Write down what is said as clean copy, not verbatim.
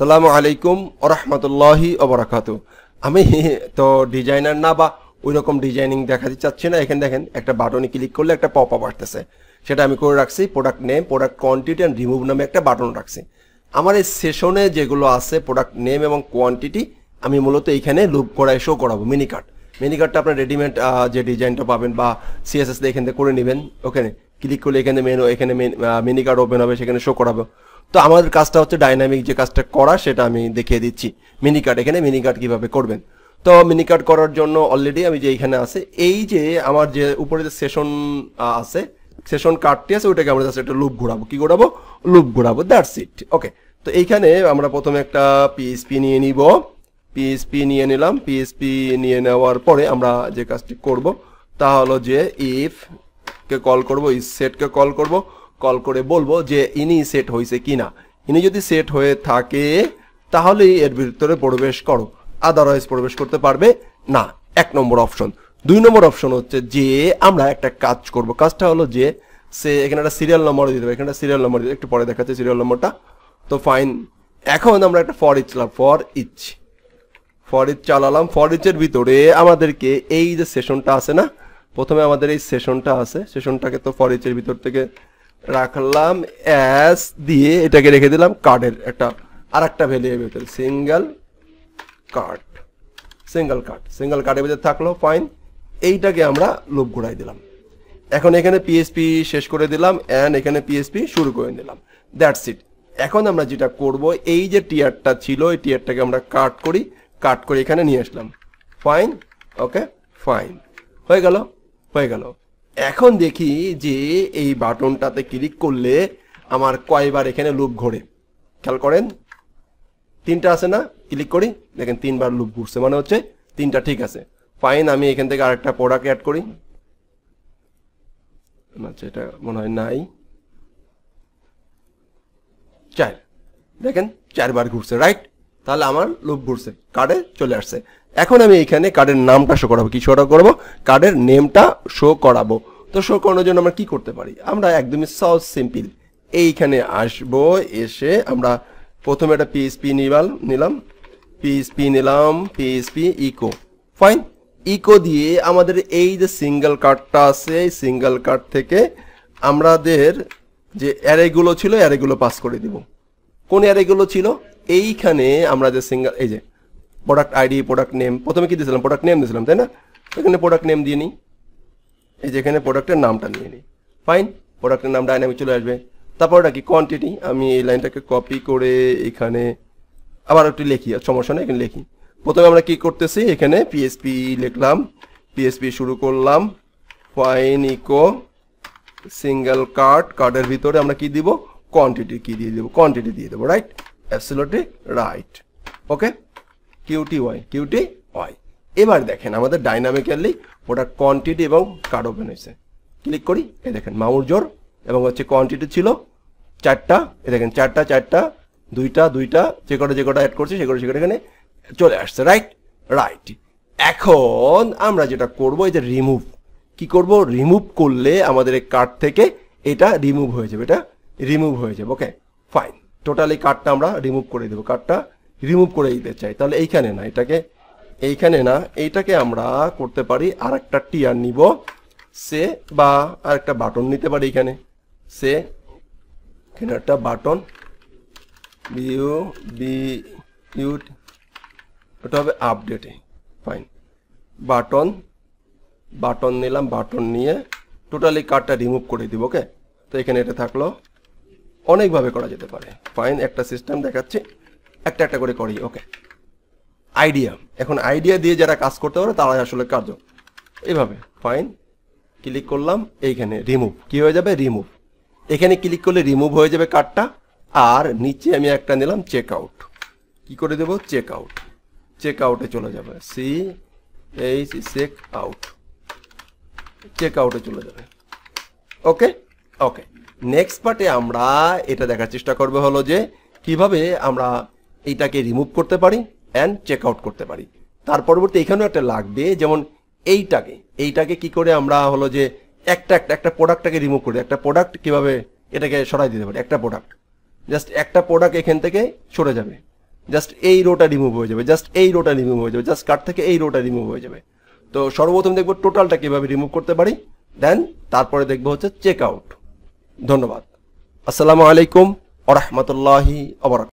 আসসালামু আলাইকুম ওয়া রাহমাতুল্লাহি ওয়া বারাকাতুহু। আমি তো ডিজাইনার না বা ওই রকম ডিজাইনিং দেখাতে চাচ্ছি না। এখানে দেখেন একটা বাটনে ক্লিক করলে একটা পপ আপ আসতেছে, সেটা আমি করে রাখছি product name, product quantity and remove নামে একটা বাটন রাখছি। আমার এই সেশনে যেগুলো আছে প্রোডাক্ট নেম এবং কোয়ান্টিটি আমি মূলত এইখানে লুপ করায় শো করাবো। মিনিকার্ডটা আপনার রেডিমেড যে ডিজাইনটা পাবেন বা সিএসএস দিয়ে এখান থেকে করে নেবেন। ওখানে ক্লিক করলে এখানে মিনিকার্ড ওপেন হবে, সেখানে শো করাবো। তো আমাদের কাজটা হচ্ছে ডাইনামিক যে কাজটা করা সেটা আমি দেখিয়ে দিচ্ছি। এখানে মিনিকার্ড কিভাবে করবেন। তো মিনিকার্ড করার জন্য অলরেডি আমি যে এইখানে আছে, এই যে আমার যে উপরে যে সেশন আছে, সেশন কার্ডটি আছে, ওইটাকে আমরা জাস্ট একটা লুপ ঘোরাবো। কি ঘোরাবো? লুপ ঘোরাবো, দ্যাটস ইট। ওকে, তো এইখানে আমরা প্রথমে একটা পিএইচপি নিয়ে নিব। পিএইচপি নিয়ে নিলাম। পিএইচপি নিয়ে নেওয়ার পরে আমরা যে কাজটি করব তা হলো যে ইফ কে কল করব, ইজ সেটকে কল করব, কল করে বলবো যে ইনি সেট হয়েছে কিনা। ইনি যদি সেট হয়ে থাকে তাহলেই এর ভিতরে প্রবেশ করো, আদারওয়াইজ প্রবেশ করতে পারবে না। 1 নম্বর অপশন। 2 নম্বর অপশন হচ্ছে যে আমরা একটা কাজ করব। কাজটা হলো যে এখানে একটা সিরিয়াল নম্বর দিতে হবে। এখানে সিরিয়াল নম্বর দিতে একটু পরে দেখাচ্ছে সিরিয়াল নম্বরটা। তো ফাইন, এখন আমরা একটা ফর ইচ চালালাম। ফর ইচের ভিতরে আমাদেরকে এই যে সেশনটা আছে না, প্রথমে আমাদের এই সেশনটা আছে, সেশনটাকে তো ফর ইচের ভিতর থেকে রাখলাম অ্যাস দিয়ে, এটাকে রেখে দিলাম কার্ডের আরেকটা ভ্যালুর ভিতরে, সিঙ্গেল কার্ডের ভিতরে থাকলো। ফাইন, এইটাকে আমরা লুপ ঘুরাই দিলাম। এখন এখানে পিএইচপি শেষ করে দিলাম এন্ড এখানে পিএইচপি শুরু করে দিলাম, দ্যাটস ইট। এখন আমরা যেটা করব, এই যে টিয়ারটা ছিল এই টিয়ারটাকে আমরা কাট করে এখানে নিয়ে আসলাম। ফাইন, ওকে, ফাইন, হয়ে গেল। এখন দেখি যে এই বাটনটাতে ক্লিক করলে আমার কয়বার এখানে লুপ ঘোরে। খেয়াল করেন, 3টা আছে না, ক্লিক করি, দেখেন 3বার লুপ ঘুরছে, মানে হচ্ছে 3টা ঠিক আছে। ফাইন, আমি এখান থেকে আরেকটা প্রোডাক্ট অ্যাড করি। আচ্ছা, এটা মনে হয় নাই। 4, দেখেন 4বার ঘুরছে, রাইট? তাহলে আমার লুপ ঘুরছে, কার্ডে চলে আসছে। এখন আমি এখানে কার্ডের নামটা শো করাবো। কি শো করবো? কার্ডের নেমটা শো করাবো। তো শো করানোর জন্য আমরা কি করতে পারি? আমরা একদমই সহজ সিম্পল, এইখানে আসবো, এসে আমরা প্রথমে একটা পিএইচপি নিলাম, পিএইচপি ইকো। ফাইন, ইকো দিয়ে আমাদের এই যে সিঙ্গেল কার্ডটা আছে, এই সিঙ্গেল কার্ড থেকে আমাদের যে অ্যারেগুলো ছিল অ্যারেগুলো পাস করে দিব। কোন অ্যারেগুলো ছিল? এইখানে আমরা যে সিঙ্গেল, এই যে প্রোডাক্ট আইডি, প্রোডাক্ট নেম, প্রথমে কি দিয়েছিলাম? প্রোডাক্ট নেম দিয়েছিলাম, তাই না? এখানে প্রোডাক্ট নেম দিয়ে নিই, এই যে এখানে প্রোডাক্টের নামটা নিয়ে নিই। ফাইন, প্রোডাক্টের নাম ডাইনামিক চলে আসবে। তারপর ওটা কি? কোয়ান্টিটি। আমি এই লাইনটাকে কপি করে এখানে আবার একটু লিখি, সমস্যা নেই, এখানে লিখি। প্রথমে আমরা কি করতেছি, এখানে পিএইচপি লিখলাম, পিএইচপি শুরু করলাম। ফাইন, ইকো সিঙ্গেল কার্ডের ভিতরে আমরা কি দিব? কোয়ান্টিটি দিয়ে দেবো, right? Absolutely right. Okay, QT Y. এবার দেখেন আমাদের ডাইনামিক্যালি প্রোডাক্ট কোয়ান্টিটি এবং কার্ড ওপেন হয়েছে। ক্লিক করি, এই দেখেন মামুরজোর এবং হচ্ছে কোয়ান্টিটি ছিল 4টা, এই দেখেন 4টা, 2টা, যে কটা অ্যাড করছি সেগুলো এখানে চলে আসছে, রাইট। এখন আমরা যেটা করব, এই যে রিমুভ, কি করব? রিমুভ করলে আমাদের এই কার্ড থেকে এটা রিমুভ হয়ে যাবে, ওকে ফাইন। টোটালি কার্ডটা আমরা রিমুভ করে দেবো। কার্ডটা রিমুভ করে দিতে চাই, তাহলে এইখানে না, এইটাকে আমরা করতে পারি আরেকটা টিয়ার নিব, সে বা আরেকটা বাটন নিতে পারি। এখানে একটা বাটন, ওটা হবে আপডেটে। ফাইন, বাটন নিলাম, বাটন নিয়ে টোটালি কার্ডটা রিমুভ করে দিব। ওকে, তো এখানে এটা থাকলো। অনেকভাবে করা যেতে পারে। ফাইন, একটা সিস্টেম দেখাচ্ছি, একটা করে করি। ওকে, আইডিয়া। এখন আইডিয়া দিয়ে যারা কাজ করতে পারে তারা আসলে কার্য এইভাবে। ফাইন, ক্লিক করলাম, এইখানে রিমুভ কি হয়ে যাবে? রিমুভ। এখানে ক্লিক করলে রিমুভ হয়ে যাবে কার্ডটা। আর নিচে আমি একটা নিলাম চেক আউট। কি করে দেবো? চেক আউটে চলে যাবে, চেক আউটে চলে যাবে। ওকে, নেক্সট পার্টে আমরা এটা দেখার চেষ্টা করবো হলো যে কিভাবে আমরা এইটাকে রিমুভ করতে পারি অ্যান্ড চেক আউট করতে পারি। তার পরবর্তী এখানেও একটা লাগবে, যেমন এইটাকে কি করে আমরা হলো যে একটা প্রোডাক্টটাকে রিমুভ করে একটা প্রোডাক্ট কিভাবে এটাকে সরাই দিতে পারি। একটা প্রোডাক্ট, জাস্ট একটা প্রোডাক্ট এখান থেকে সরে যাবে। জাস্ট এই রোটা রিমুভ হয়ে যাবে, জাস্ট এই রোটা রিমুভ হয়ে যাবে, জাস্ট কার্ট থেকে এই রোটা রিমুভ হয়ে যাবে। তো সর্বপ্রথম দেখবো টোটালটা কিভাবে রিমুভ করতে পারি, দেন তারপরে দেখবো হচ্ছে চেক আউট। ধন্যবাদ। আসসালামু আলাইকুম ওয়া রাহমাতুল্লাহি ওয়া বারাকাতুহু।